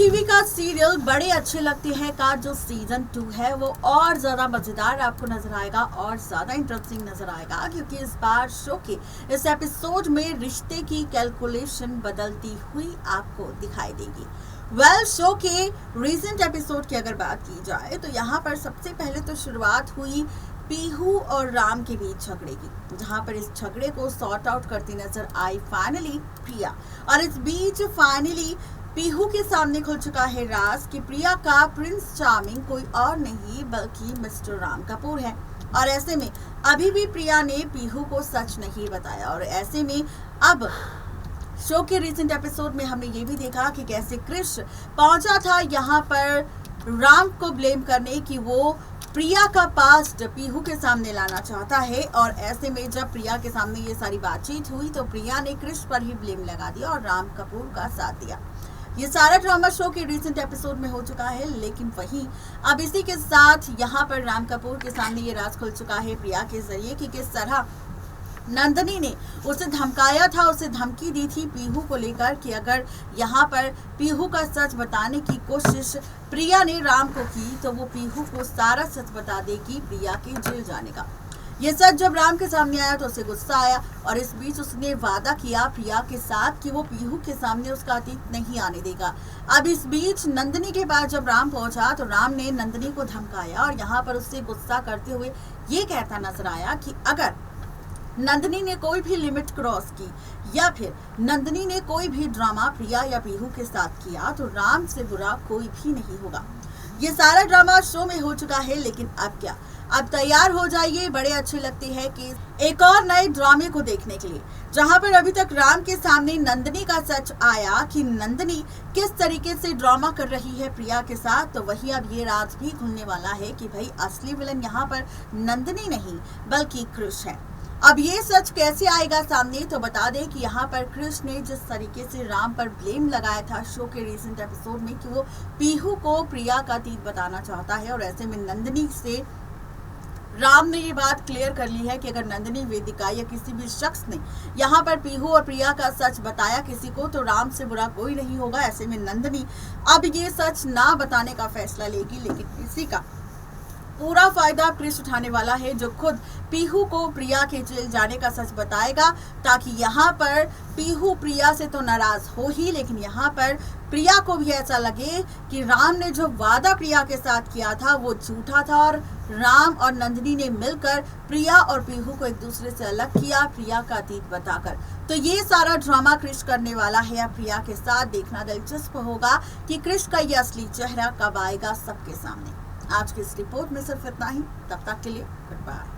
TV का serial बड़े अच्छे लगते हैं का जो सीजन 2 है वो और ज्यादा मजेदार आपको नजर आएगा और ज्यादा इंटरेस्टिंग नजर आएगा, क्योंकि इस बार शो के इस एपिसोड में रिश्ते की कैलकुलेशन बदलती हुई आपको दिखाई देगी। शो के रीसेंट एपिसोड की अगर बात की जाए तो यहाँ पर सबसे पहले तो शुरुआत हुई पीहू और राम के बीच झगड़े की, जहां पर इस झगड़े को सॉर्ट आउट करती नजर आई फाइनली प्रिया। और इस बीच फाइनली पीहू के सामने खुल चुका है राज कि प्रिया का प्रिंस चार्मिंग कोई और नहीं बल्कि मिस्टर राम कपूर है। और ऐसे में अभी भी प्रिया ने पीहू को सच नहीं बताया। और ऐसे में अब शो के रिसेंट एपिसोड में हमने ये भी देखा कि कैसे क्रिश पहुंचा था यहाँ पर राम को ब्लेम करने की वो प्रिया का पास्ट पीहू के सामने लाना चाहता है। और ऐसे में जब प्रिया के सामने ये सारी बातचीत हुई तो प्रिया ने क्रिश पर ही ब्लेम लगा दिया और राम कपूर का साथ दिया। ये सारा ड्रामा शो के रिसेंट एपिसोड में हो चुका है, लेकिन वहीं अब इसी के साथ यहाँ पर राम कपूर के सामने ये राज खुल चुका है प्रिया के जरिए कि किस तरह नंदनी ने उसे धमकाया था, उसे धमकी दी थी पीहू को लेकर कि अगर यहाँ पर पीहू का सच बताने की कोशिश प्रिया ने राम को की तो वो पीहू को सारा सच बता देगी प्रिया के जेल जाने का। ये सच जब राम के सामने आया तो उसे गुस्सा आया और इस बीच उसने वादा किया प्रिया के साथ कि वो पीहू के सामने उसका अतीत नहीं आने देगा। अब इस बीच नंदनी के पास जब राम पहुंचा तो राम ने नंदनी को धमकाया और यहाँ पर उससे गुस्सा करते हुए ये कहता नजर आया कि अगर नंदनी ने कोई भी लिमिट क्रॉस की या फिर नंदनी ने कोई भी ड्रामा प्रिया या पीहू के साथ किया तो राम से बुरा कोई भी नहीं होगा। ये सारा ड्रामा शो में हो चुका है, लेकिन अब क्या, अब तैयार हो जाइए, बड़े अच्छे लगते हैं कि एक और नए ड्रामे को देखने के लिए, जहां पर अभी तक राम के सामने नंदनी का सच आया कि नंदनी किस तरीके से ड्रामा कर रही है प्रिया के साथ, तो वही अब ये राज भी खुलने वाला है कि भाई असली विलन यहाँ पर नंदनी नहीं बल्कि क्रिश है। अब ये सच कैसे आएगा सामने, तो बता दें कि यहाँ पर क्रिश ने जिस तरीके से राम पर ब्लेम लगाया था शो के रिसेंट एपिसोड में कि वो पीहू को प्रिया का अतीत बताना चाहता है, और ऐसे में नंदनी से राम ने ये बात क्लियर कर ली है कि अगर नंदनी वेदिका या किसी भी शख्स ने यहाँ पर पीहू और प्रिया का सच बताया किसी को तो राम से बुरा कोई नहीं होगा। ऐसे में नंदनी अब ये सच ना बताने का फैसला लेगी, लेकिन इसी का पूरा फायदा क्रिश उठाने वाला है जो खुद पीहू को प्रिया के जेल जाने का सच बताएगा, ताकि यहाँ पर पीहू प्रिया से तो नाराज हो ही, लेकिन यहाँ पर प्रिया को भी ऐसा लगे कि राम ने जो वादा प्रिया के साथ किया था वो झूठा था और राम और नंदनी ने मिलकर प्रिया और पीहू को एक दूसरे से अलग किया प्रिया का अतीत बताकर। तो ये सारा ड्रामा क्रिश करने वाला है। अब प्रिया के साथ देखना दिलचस्प होगा कि क्रिश का ये असली चेहरा कब आएगा सबके सामने। आज की इस रिपोर्ट में सिर्फ इतना ही, तब तक के लिए गुड बाय।